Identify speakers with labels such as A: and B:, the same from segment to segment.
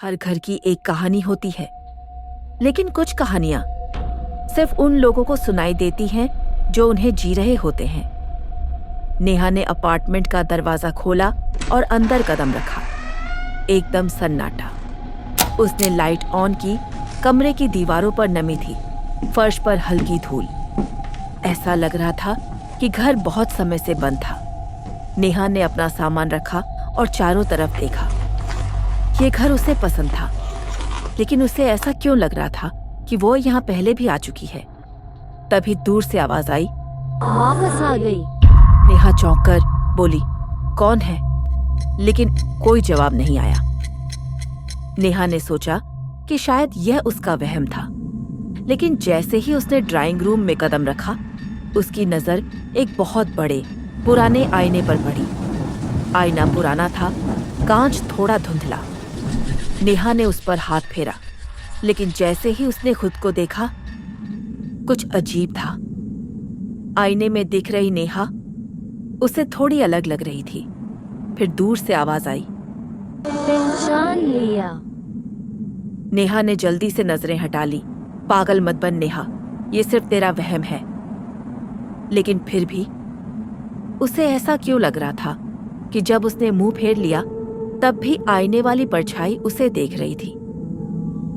A: हर घर की एक कहानी होती है, लेकिन कुछ कहानियां सिर्फ उन लोगों को सुनाई देती हैं जो उन्हें जी रहे होते हैं। नेहा ने अपार्टमेंट का दरवाजा खोला और अंदर कदम रखा। एकदम सन्नाटा। उसने लाइट ऑन की। कमरे की दीवारों पर नमी थी, फर्श पर हल्की धूल। ऐसा लग रहा था कि घर बहुत समय से बंद था। नेहा ने अपना सामान रखा और चारों तरफ देखा। ये घर उसे पसंद था, लेकिन उसे ऐसा क्यों लग रहा था कि वो यहाँ पहले भी आ चुकी है। तभी दूर से आवाज आई,
B: वापस आ गई।
A: नेहा चौंक कर बोली, कौन है? लेकिन कोई जवाब नहीं आया। नेहा ने सोचा कि शायद यह उसका वहम था, लेकिन जैसे ही उसने ड्राइंग रूम में कदम रखा, उसकी नजर एक बहुत बड़े पुराने आईने पर पड़ी। आईना पुराना था, कांच थोड़ा धुंधला। नेहा ने उस पर हाथ फेरा, लेकिन जैसे ही उसने खुद को देखा, कुछ अजीब था। आईने में दिख रही नेहा उसे थोड़ी अलग लग रही थी। फिर दूर से आवाज आई,
B: पहचान लिया।
A: नेहा ने जल्दी से नजरें हटा ली। पागल मत बन नेहा, ये सिर्फ तेरा वहम है। लेकिन फिर भी उसे ऐसा क्यों लग रहा था कि जब उसने मुंह फेर लिया, तब भी आईने वाली परछाई उसे देख रही थी।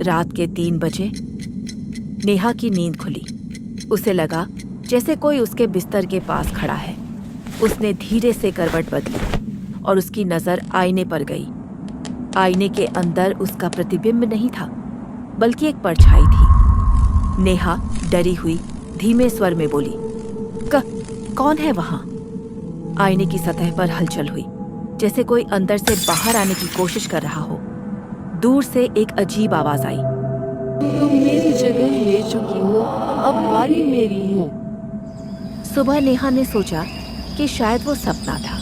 A: रात के 3 बजे नेहा की नींद खुली। उसे लगा जैसे कोई उसके बिस्तर के पास खड़ा है। उसने धीरे से करवट बदली और उसकी नजर आईने पर गई। आईने के अंदर उसका प्रतिबिंब नहीं था, बल्कि एक परछाई थी। नेहा डरी हुई धीमे स्वर में बोली, कौन है वहां? आईने की सतह पर हलचल हुई, जैसे कोई अंदर से बाहर आने की कोशिश कर रहा हो। दूर से एक अजीब आवाज आई,
B: तुम मेरी जगह ले चुकी हो, अब बारी मेरी है।
A: सुबह नेहा ने सोचा कि शायद वो सपना था,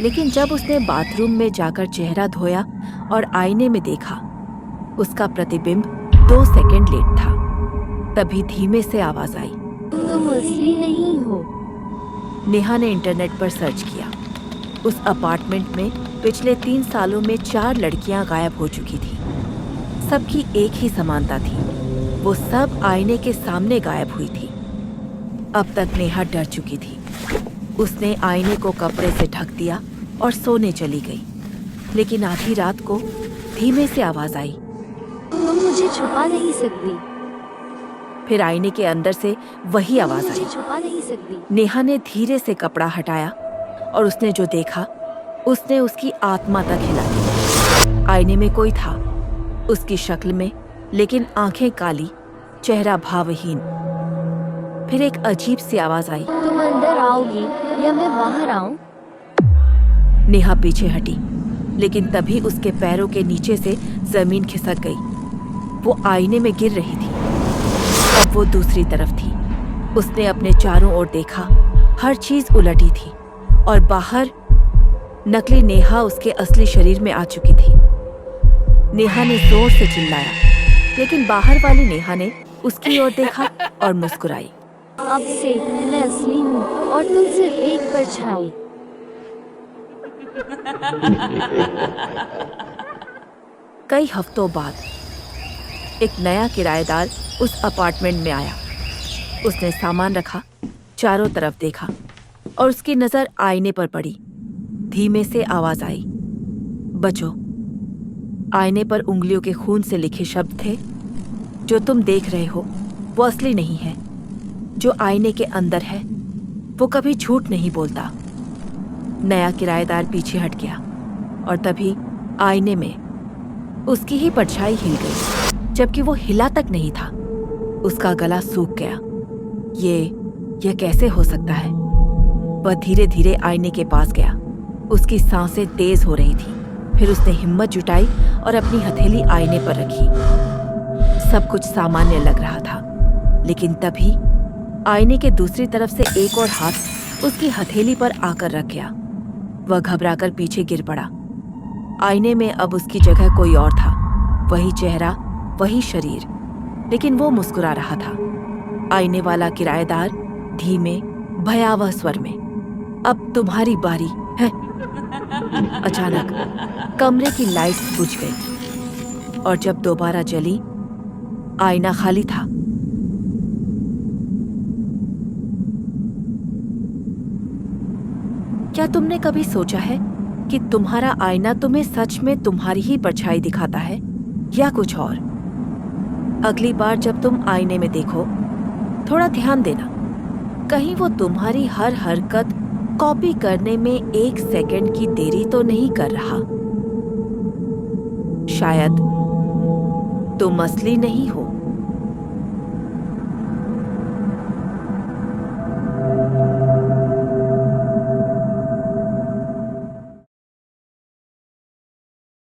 A: लेकिन जब उसने बाथरूम में जाकर चेहरा धोया और आईने में देखा, उसका प्रतिबिंब 2 सेकंड लेट था। तभी धीमे से आवाज आई,
B: तुम असली नहीं हो।
A: नेहा ने इंटरनेट पर सर्च किया। उस अपार्टमेंट में पिछले 3 सालों में 4 लड़कियां गायब हो चुकी थी। सबकी एक ही समानता थी, वो सब आईने के सामने गायब हुई थी। अब तक नेहा डर चुकी थी। उसने आईने को कपड़े से ढक दिया और सोने चली गई। लेकिन आधी रात को धीमे से आवाज आई,
B: तुम मुझे छुपा नहीं सकती।
A: फिर आईने के अंदर से वही आवाज आई।
B: छुपा नहीं सकती।
A: नेहा ने धीरे से कपड़ा हटाया और उसने जो देखा, उसने उसकी आत्मा तक हिला दी। आईने में कोई था, उसकी शक्ल में, लेकिन आंखें काली, चेहरा भावहीन। फिर एक अजीब सी आवाज आई,
B: तुम अंदर आओगी या मैं बाहर आऊं?
A: नेहा पीछे हटी, लेकिन तभी उसके पैरों के नीचे से जमीन खिसक गई। वो आईने में गिर रही थी। अब वो दूसरी तरफ थी। उसने अपने चारों ओर देखा, हर चीज उलटी थी और बाहर नकली नेहा उसके असली शरीर में आ चुकी थी। नेहा ने जोर से चिल्लाया, लेकिन बाहर वाली नेहा ने उसकी ओर देखा और मुस्कुराई।
B: अब से मैं असली हूँ और तुम सिर्फ एक परछाई।
A: कई हफ्तों बाद एक नया किराएदार उस अपार्टमेंट में आया। उसने सामान रखा, चारों तरफ देखा और उसकी नजर आईने पर पड़ी। धीमे से आवाज आई, बचो। आईने पर उंगलियों के खून से लिखे शब्द थे, जो तुम देख रहे हो वो असली नहीं है। जो आईने के अंदर है वो कभी झूठ नहीं बोलता। नया किराएदार पीछे हट गया और तभी आईने में उसकी ही परछाई हिल गई, जबकि वो हिला तक नहीं था। उसका गला सूख गया। ये कैसे हो सकता है? वह धीरे धीरे आईने के पास गया। उसकी सांसें तेज हो रही थी। फिर उसने हिम्मत जुटाई और अपनी हथेली आईने पर रखी। सब कुछ सामान्य लग रहा था, लेकिन तभी आईने के दूसरी तरफ से एक और हाथ उसकी हथेली पर आकर रख गया। वह घबराकर पीछे गिर पड़ा। आईने में अब उसकी जगह कोई और था। वही चेहरा, वही शरीर, लेकिन वो मुस्कुरा रहा था। आईने वाला किराएदार धीमे भयावह स्वर में, अब तुम्हारी बारी है। अचानक कमरे की लाइट्स बुझ गई। और जब दोबारा जली, आईना खाली था। क्या तुमने कभी सोचा है कि तुम्हारा आईना तुम्हें सच में तुम्हारी ही परछाई दिखाता है या कुछ और? अगली बार जब तुम आईने में देखो, थोड़ा ध्यान देना, कहीं वो तुम्हारी हर हरकत कॉपी करने में 1 सेकंड की देरी तो नहीं कर रहा। शायद तुम असली नहीं हो,